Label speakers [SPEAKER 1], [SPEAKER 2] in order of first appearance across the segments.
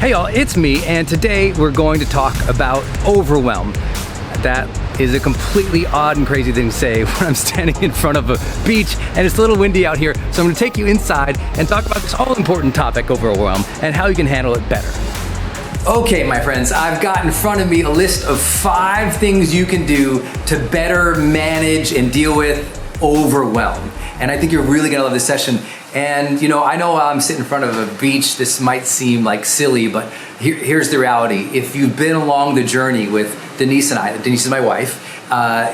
[SPEAKER 1] Hey y'all, it's me, and today we're going to talk about overwhelm. That is a completely odd and crazy thing to say when I'm standing in front of a beach and it's a little windy out here. So I'm going to take you inside and talk about this all-important topic, overwhelm, and how you can handle it better. Okay, my friends, I've got in front of me a list of 5 things you can do to better manage and deal with overwhelm. And I think you're really gonna love this session. And I know while I'm sitting in front of a beach, this might seem like silly, but here's the reality. If you've been along the journey with Denise and I, Denise is my wife,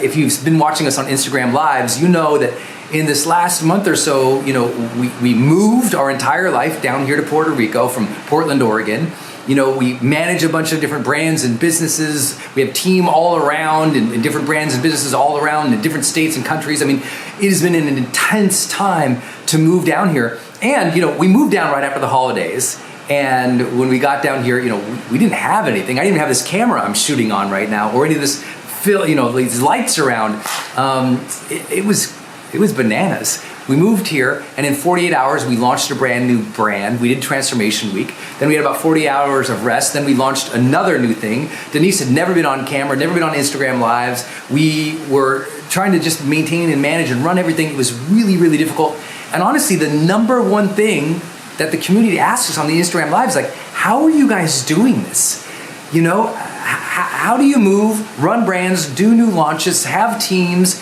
[SPEAKER 1] if you've been watching us on Instagram Lives, you know that in this last month or so, we moved our entire life down here to Puerto Rico from Portland, Oregon. We manage a bunch of different brands and businesses. We have team all around and different brands and businesses all around in different states and countries. I mean, it has been an intense time to move down here. And, we moved down right after the holidays. And when we got down here, we didn't have anything. I didn't even have this camera I'm shooting on right now or any of this, these lights around. It was bananas. We moved here, and in 48 hours, we launched a brand new brand. We did Transformation Week. Then we had about 40 hours of rest. Then we launched another new thing. Denise had never been on camera, never been on Instagram Lives. We were trying to just maintain and manage and run everything. It was really, really difficult. And honestly, the number one thing that the community asks us on the Instagram Lives, like, how are you guys doing this? How do you move, run brands, do new launches, have teams,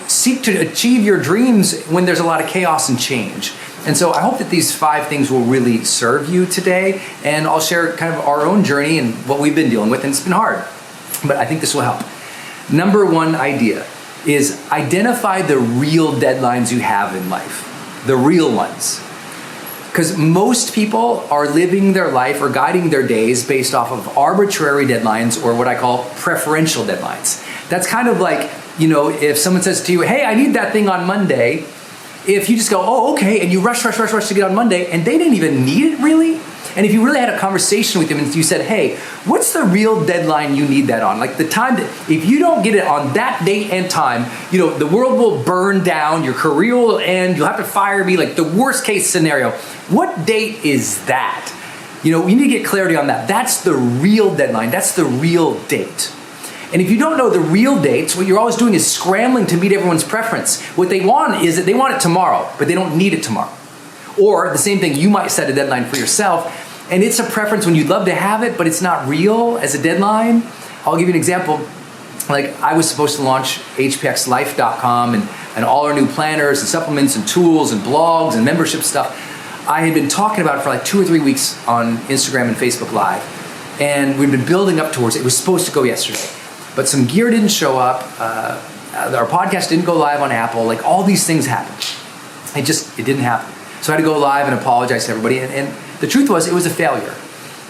[SPEAKER 1] seek to achieve your dreams when there's a lot of chaos and change? And so I hope that these 5 things will really serve you today. And I'll share kind of our own journey and what we've been dealing with. And it's been hard, but I think this will help. Number 1 idea is identify the real deadlines you have in life, the real ones. Because most people are living their life or guiding their days based off of arbitrary deadlines or what I call preferential deadlines. That's kind of like, if someone says to you, hey, I need that thing on Monday, if you just go, oh, okay, and you rush to get on Monday, and they didn't even need it really, and if you really had a conversation with them and you said, hey, what's the real deadline you need that on? Like the time that, if you don't get it on that date and time, the world will burn down, your career will end, you'll have to fire me, like the worst case scenario. What date is that? You need to get clarity on that. That's the real deadline. That's the real date. And if you don't know the real dates, what you're always doing is scrambling to meet everyone's preference. What they want is that they want it tomorrow, but they don't need it tomorrow. Or the same thing, you might set a deadline for yourself, and it's a preference when you'd love to have it, but it's not real as a deadline. I'll give you an example. Like I was supposed to launch hpxlife.com and all our new planners and supplements and tools and blogs and membership stuff. I had been talking about it for like 2 or 3 weeks on Instagram and Facebook Live. And we'd been building up towards it. It was supposed to go yesterday. But some gear didn't show up. Our podcast didn't go live on Apple. Like all these things happened. It didn't happen. So I had to go live and apologize to everybody. And the truth was, it was a failure.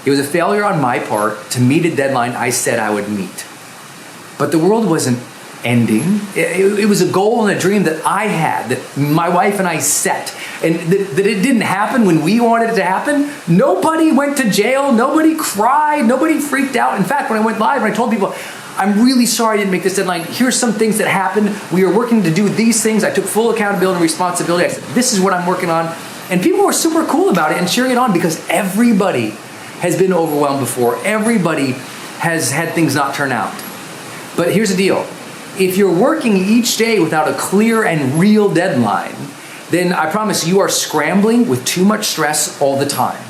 [SPEAKER 1] It was a failure on my part to meet a deadline I said I would meet. But the world wasn't ending. It was a goal and a dream that I had, that my wife and I set. And that it didn't happen when we wanted it to happen. Nobody went to jail. Nobody cried. Nobody freaked out. In fact, when I went live and I told people, I'm really sorry I didn't make this deadline. Here's some things that happened. We are working to do these things. I took full accountability and responsibility. I said, this is what I'm working on. And people were super cool about it and cheering it on because everybody has been overwhelmed before. Everybody has had things not turn out. But here's the deal. If you're working each day without a clear and real deadline, then I promise you are scrambling with too much stress all the time.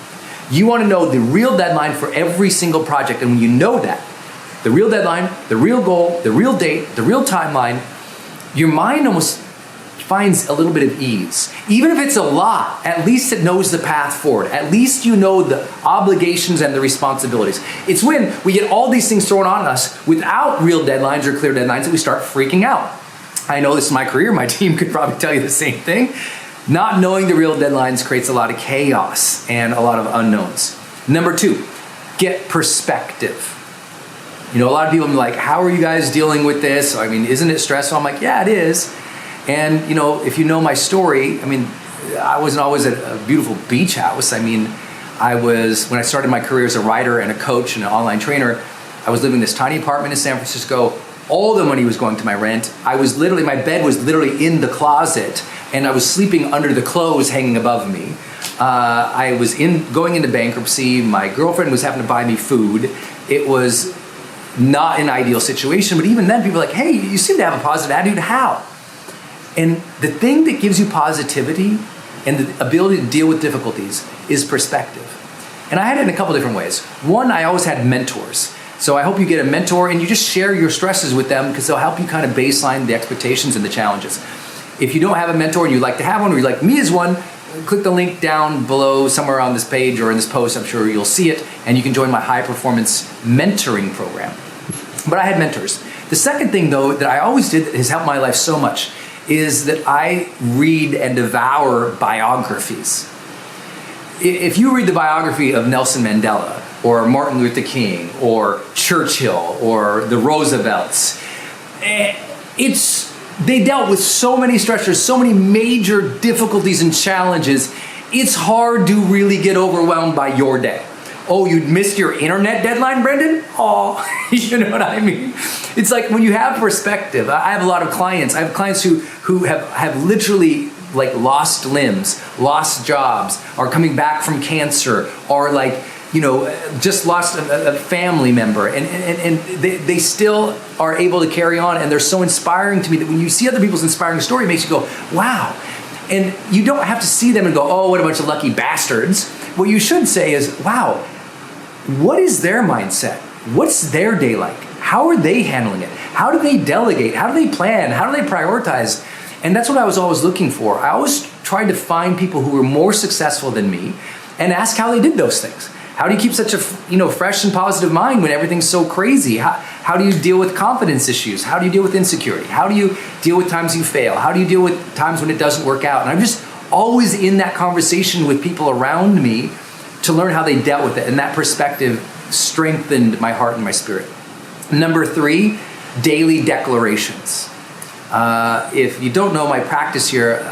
[SPEAKER 1] You want to know the real deadline for every single project. And when you know that, the real deadline, the real goal, the real date, the real timeline, your mind almost finds a little bit of ease. Even if it's a lot, at least it knows the path forward. At least you know the obligations and the responsibilities. It's when we get all these things thrown on us without real deadlines or clear deadlines that we start freaking out. I know this is my career. My team could probably tell you the same thing. Not knowing the real deadlines creates a lot of chaos and a lot of unknowns. Number 2, get perspective. A lot of people are like, how are you guys dealing with this? I mean, isn't it stressful? I'm like, yeah, it is. And, if you know my story, I wasn't always at a beautiful beach house. When I started my career as a writer and a coach and an online trainer, I was living in this tiny apartment in San Francisco. All the money was going to my rent. My bed was literally in the closet, and I was sleeping under the clothes hanging above me. I was going into bankruptcy. My girlfriend was having to buy me food. It was not an ideal situation, but even then people are like, hey, you seem to have a positive attitude. How? And the thing that gives you positivity and the ability to deal with difficulties is perspective. And I had it in a couple different ways. One, I always had mentors. So I hope you get a mentor and you just share your stresses with them because they'll help you kind of baseline the expectations and the challenges. If you don't have a mentor and you'd like to have one, or you'd like me as one, click the link down below somewhere on this page or in this post. I'm sure you'll see it, and you can join my high performance mentoring program. But I had mentors. The second thing, though, that I always did that has helped my life so much is that I read and devour biographies. If you read the biography of Nelson Mandela or Martin Luther King or Churchill or the Roosevelts, they dealt with so many stressors, so many major difficulties and challenges. It's hard to really get overwhelmed by your day. Oh, you missed your internet deadline, Brendon? Oh, you know what I mean? It's like when you have perspective. I have a lot of clients. I have clients who have literally like lost limbs, lost jobs, are coming back from cancer, or like, you know, just lost a family member, and they still are able to carry on, and they're so inspiring to me that when you see other people's inspiring story, it makes you go, wow. And you don't have to see them and go, oh, what a bunch of lucky bastards. What you should say is, wow, what is their mindset? What's their day like? How are they handling it? How do they delegate? How do they plan? How do they prioritize? And that's what I was always looking for. I always tried to find people who were more successful than me and ask how they did those things. How do you keep such a fresh and positive mind when everything's so crazy? How do you deal with confidence issues? How do you deal with insecurity? How do you deal with times you fail? How do you deal with times when it doesn't work out? And I'm just always in that conversation with people around me to learn how they dealt with it. And that perspective strengthened my heart and my spirit. Number 3, daily declarations. If you don't know my practice here,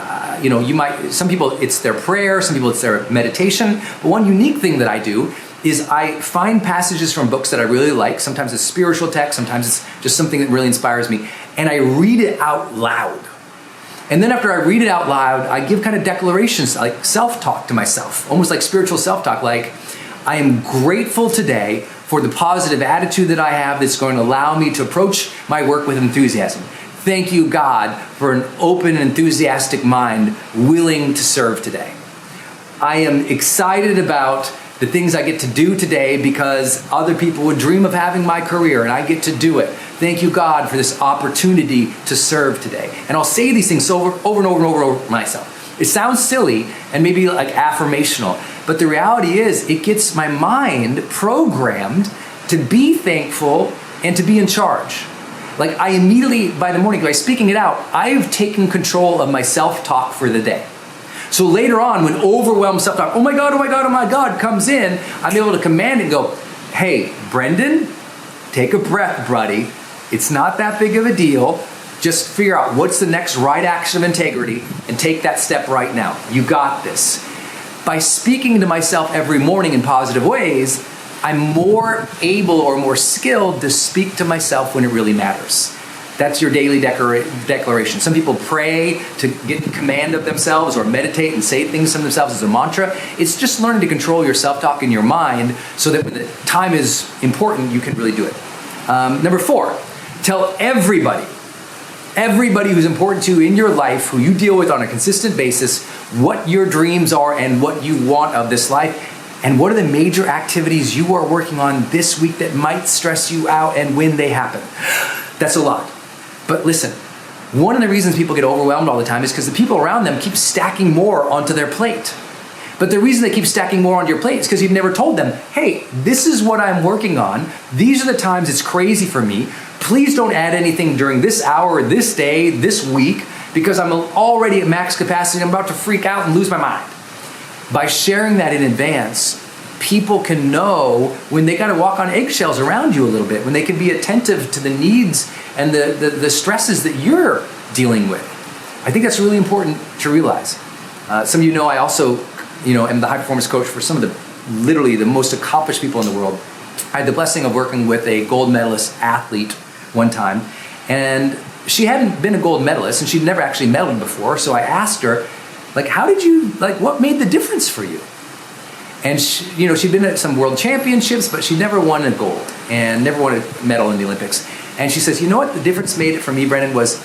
[SPEAKER 1] some people it's their prayer, some people it's their meditation. But one unique thing that I do is I find passages from books that I really like. Sometimes it's spiritual text, sometimes it's just something that really inspires me, and I read it out loud. And then after I read it out loud, I give kind of declarations, like self-talk to myself, almost like spiritual self-talk, like, I am grateful today for the positive attitude that I have that's going to allow me to approach my work with enthusiasm. Thank you, God, for an open, enthusiastic mind willing to serve today. I am excited about the things I get to do today because other people would dream of having my career and I get to do it. Thank you, God, for this opportunity to serve today. And I'll say these things over and over myself. It sounds silly and maybe like affirmational, but the reality is it gets my mind programmed to be thankful and to be in charge. Like I immediately, by the morning, by speaking it out, I've taken control of my self-talk for the day. So later on, when overwhelmed self-talk, oh my God, comes in, I'm able to command it and go, hey, Brendon, take a breath, buddy. It's not that big of a deal. Just figure out what's the next right action of integrity and take that step right now. You got this. By speaking to myself every morning in positive ways, I'm more able or more skilled to speak to myself when it really matters. That's your daily declaration. Some people pray to get command of themselves or meditate and say things to themselves as a mantra. It's just learning to control your self-talk in your mind so that when the time is important, you can really do it. Number 4, tell everybody who's important to you in your life, who you deal with on a consistent basis, what your dreams are and what you want of this life. And what are the major activities you are working on this week that might stress you out and when they happen? That's a lot. But listen, one of the reasons people get overwhelmed all the time is because the people around them keep stacking more onto their plate. But the reason they keep stacking more onto your plate is because you've never told them, hey, this is what I'm working on. These are the times it's crazy for me. Please don't add anything during this hour, this day, this week, because I'm already at max capacity. I'm about to freak out and lose my mind. By sharing that in advance, people can know when they got to walk on eggshells around you a little bit, when they can be attentive to the needs and the stresses that you're dealing with. I think that's really important to realize. Some of you know I also, am the high performance coach for some of literally the most accomplished people in the world. I had the blessing of working with a gold medalist athlete one time, and she hadn't been a gold medalist and she'd never actually medaled before. So I asked her, like, how did you, like, what made the difference for you? And she'd been at some world championships, but she never won a gold and never won a medal in the Olympics. And she says, you know what the difference made it for me, Brendon, was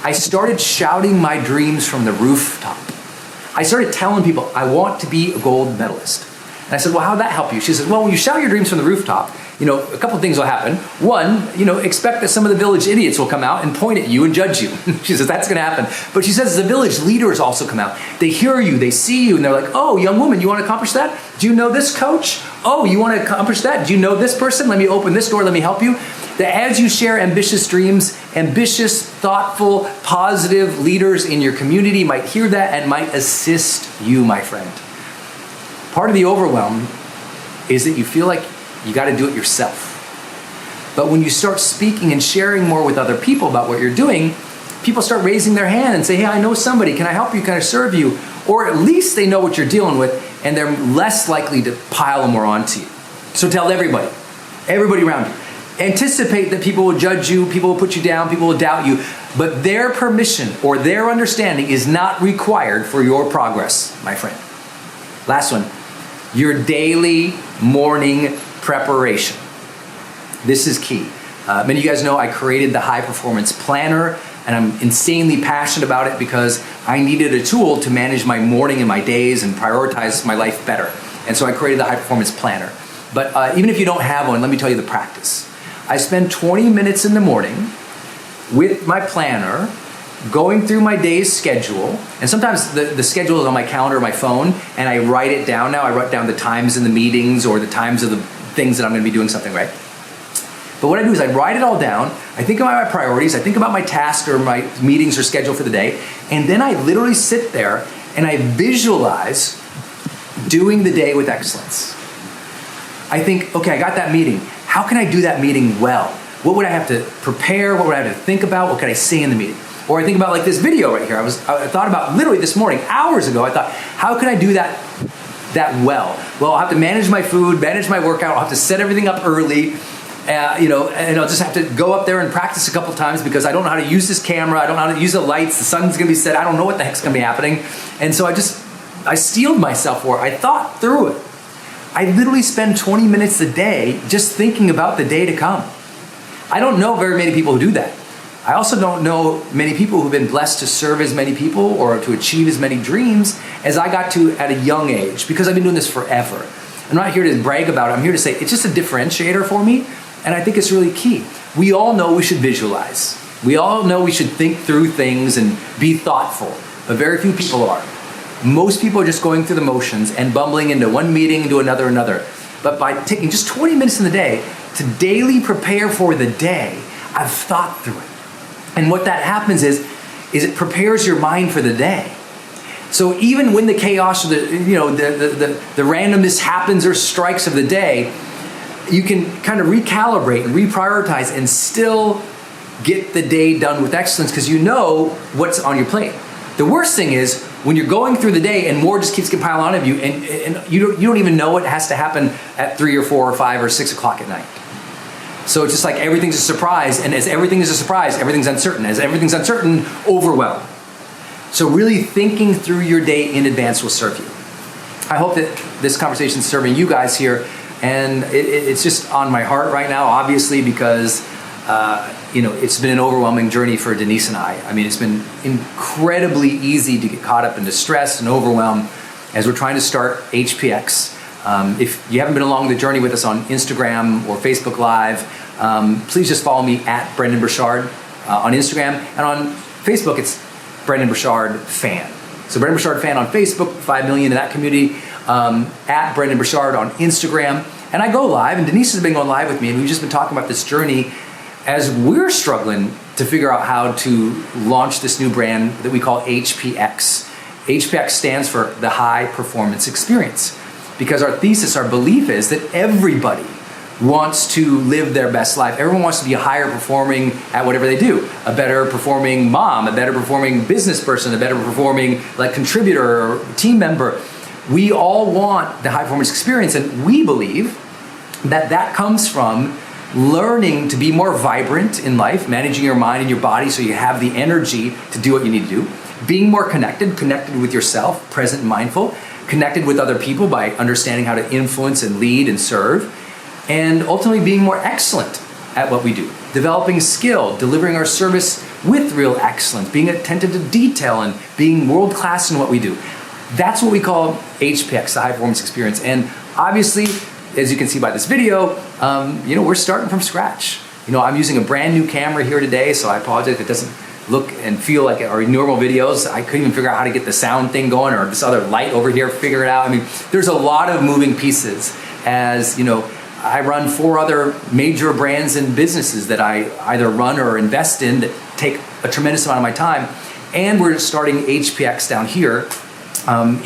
[SPEAKER 1] I started shouting my dreams from the rooftop. I started telling people, I want to be a gold medalist. And I said, well, how'd that help you? She says, well, when you shout your dreams from the rooftop, a couple of things will happen. One, expect that some of the village idiots will come out and point at you and judge you. She says, that's going to happen. But she says the village leaders also come out. They hear you, they see you, and they're like, oh, young woman, you want to accomplish that? Do you know this coach? Oh, you want to accomplish that? Do you know this person? Let me open this door, let me help you. That as you share ambitious dreams, ambitious, thoughtful, positive leaders in your community might hear that and might assist you, my friend. Part of the overwhelm is that you feel like you got to do it yourself. But when you start speaking and sharing more with other people about what you're doing, people start raising their hand and say, hey, I know somebody. Can I help you? Can I serve you? Or at least they know what you're dealing with, and they're less likely to pile more onto you. So tell everybody around you. Anticipate that people will judge you, people will put you down, people will doubt you, but their permission or their understanding is not required for your progress, my friend. Last one, your daily morning preparation. This is key. Many of you guys know I created the High Performance Planner, and I'm insanely passionate about it because I needed a tool to manage my morning and my days and prioritize my life better. And so I created the High Performance Planner. But even if you don't have one, let me tell you the practice. I spend 20 minutes in the morning with my planner, going through my day's schedule, and sometimes the schedule is on my calendar or my phone, and I write it down now. I write down the times in the meetings or the times of the things that I'm going to be doing something, right? But what I do is I write it all down, I think about my priorities, I think about my tasks or my meetings or schedule for the day, and then I literally sit there and I visualize doing the day with excellence. I think, okay, I got that meeting. How can I do that meeting well? What would I have to prepare? What would I have to think about? What could I say in the meeting? Or I think about like this video right here. I thought about literally this morning, hours ago, I thought, how can I do that well? Well, I'll have to manage my food, manage my workout. I'll have to set everything up early, and I'll just have to go up there and practice a couple times because I don't know how to use this camera. I don't know how to use the lights. The sun's going to be set. I don't know what the heck's going to be happening. And so I steeled myself for it. I thought through it. I literally spend 20 minutes a day just thinking about the day to come. I don't know very many people who do that. I also don't know many people who've been blessed to serve as many people or to achieve as many dreams as I got to at a young age, because I've been doing this forever. I'm not here to brag about it. I'm here to say it's just a differentiator for me, and I think it's really key. We all know we should visualize. We all know we should think through things and be thoughtful, but very few people are. Most people are just going through the motions and bumbling into one meeting, into another. But by taking just 20 minutes in the day to daily prepare for the day, I've thought through it. And what that happens is it prepares your mind for the day. So even when the chaos or the randomness happens or strikes of the day, you can kind of recalibrate and reprioritize and still get the day done with excellence because you know what's on your plate. The worst thing is when you're going through the day and more just keeps getting piled on of you, and you don't even know what has to happen at 3 or 4 or 5 or 6 o'clock at night. So it's just like everything's a surprise, and as everything is a surprise, everything's uncertain. As everything's uncertain, overwhelm. So really thinking through your day in advance will serve you. I hope that this conversation is serving you guys here, and it's just on my heart right now, obviously, because it's been an overwhelming journey for Denise and I. I mean, it's been incredibly easy to get caught up into stress and overwhelm as we're trying to start HPX. If you haven't been along the journey with us on Instagram or Facebook Live, please just follow me at Brendon Burchard on Instagram. And on Facebook, it's Brendon Burchard Fan. So Brendon Burchard Fan on Facebook, 5 million in that community, at Brendon Burchard on Instagram. And I go live, and Denise has been going live with me, and we've just been talking about this journey as we're struggling to figure out how to launch this new brand that we call HPX. HPX stands for the High Performance Experience, because our thesis, our belief is that everybody wants to live their best life. Everyone wants to be a higher performing at whatever they do. A better performing mom, a better performing business person, a better performing contributor or team member. We all want the high performance experience, and we believe that comes from learning to be more vibrant in life, managing your mind and your body so you have the energy to do what you need to do, being more connected with yourself, present and mindful, connected with other people by understanding how to influence and lead and serve, and ultimately being more excellent at what we do. Developing skill, delivering our service with real excellence, being attentive to detail and being world-class in what we do. That's what we call HPX, the high performance experience. And obviously, as you can see by this video, we're starting from scratch. I'm using a brand new camera here today, so I apologize if it doesn't look and feel like our normal videos. I couldn't even figure out how to get the sound thing going, or this other light over here, figure it out. I mean, there's a lot of moving pieces. As I run 4 other major brands and businesses that I either run or invest in that take a tremendous amount of my time. And we're starting HPX down here.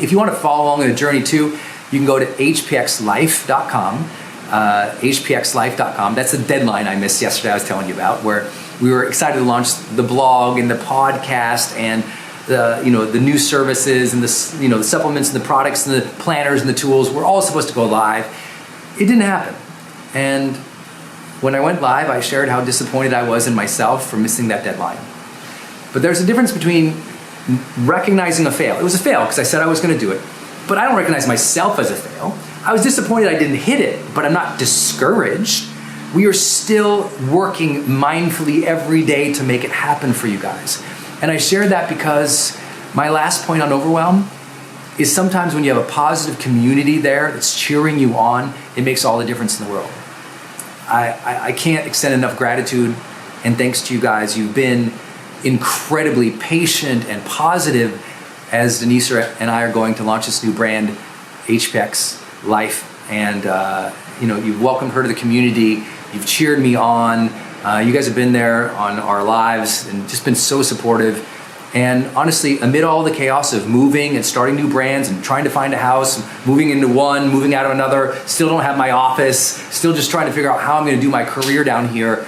[SPEAKER 1] If you want to follow along in the journey too, you can go to hpxlife.com. hpxlife.com. That's the deadline I missed yesterday I was telling you about, where we were excited to launch the blog and the podcast and the new services and the supplements and the products and the planners and the tools. We're all supposed to go live. It didn't happen. And when I went live, I shared how disappointed I was in myself for missing that deadline. But there's a difference between recognizing a fail. It was a fail because I said I was going to do it, but I don't recognize myself as a fail. I was disappointed I didn't hit it, but I'm not discouraged. We are still working mindfully every day to make it happen for you guys. And I shared that because my last point on overwhelm is sometimes when you have a positive community there that's cheering you on, it makes all the difference in the world. I can't extend enough gratitude and thanks to you guys. You've been incredibly patient and positive as Denise and I are going to launch this new brand, HPX Life. And you've welcomed her to the community. You've cheered me on. You guys have been there on our lives and just been so supportive. And honestly, amid all the chaos of moving and starting new brands and trying to find a house, moving into one, moving out of another, still don't have my office, still just trying to figure out how I'm going to do my career down here,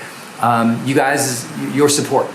[SPEAKER 1] you guys, your support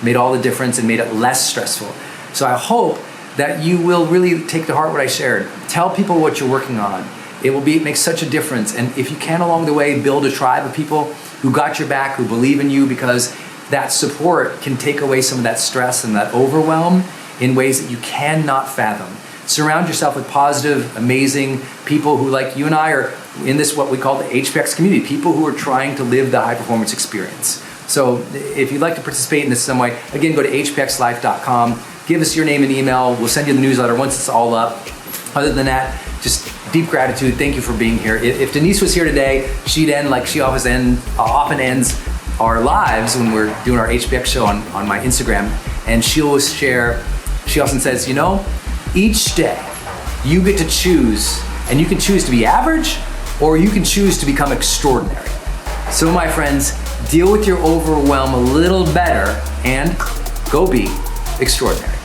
[SPEAKER 1] made all the difference and made it less stressful. So I hope that you will really take to heart what I shared. Tell people what you're working on. It makes such a difference. And if you can along the way, build a tribe of people who got your back, who believe in you, because that support can take away some of that stress and that overwhelm in ways that you cannot fathom. Surround yourself with positive, amazing people who, like you and I, are in this, what we call the HPX community, people who are trying to live the high performance experience. So if you'd like to participate in this some way, again, go to hpxlife.com, give us your name and email. We'll send you the newsletter once it's all up. Other than that, just deep gratitude. Thank you for being here. If Denise was here today, she'd end like she often ends our lives when we're doing our HPX show on my Instagram. And she often says, each day you get to choose, and you can choose to be average or you can choose to become extraordinary. So my friends, deal with your overwhelm a little better and go be extraordinary.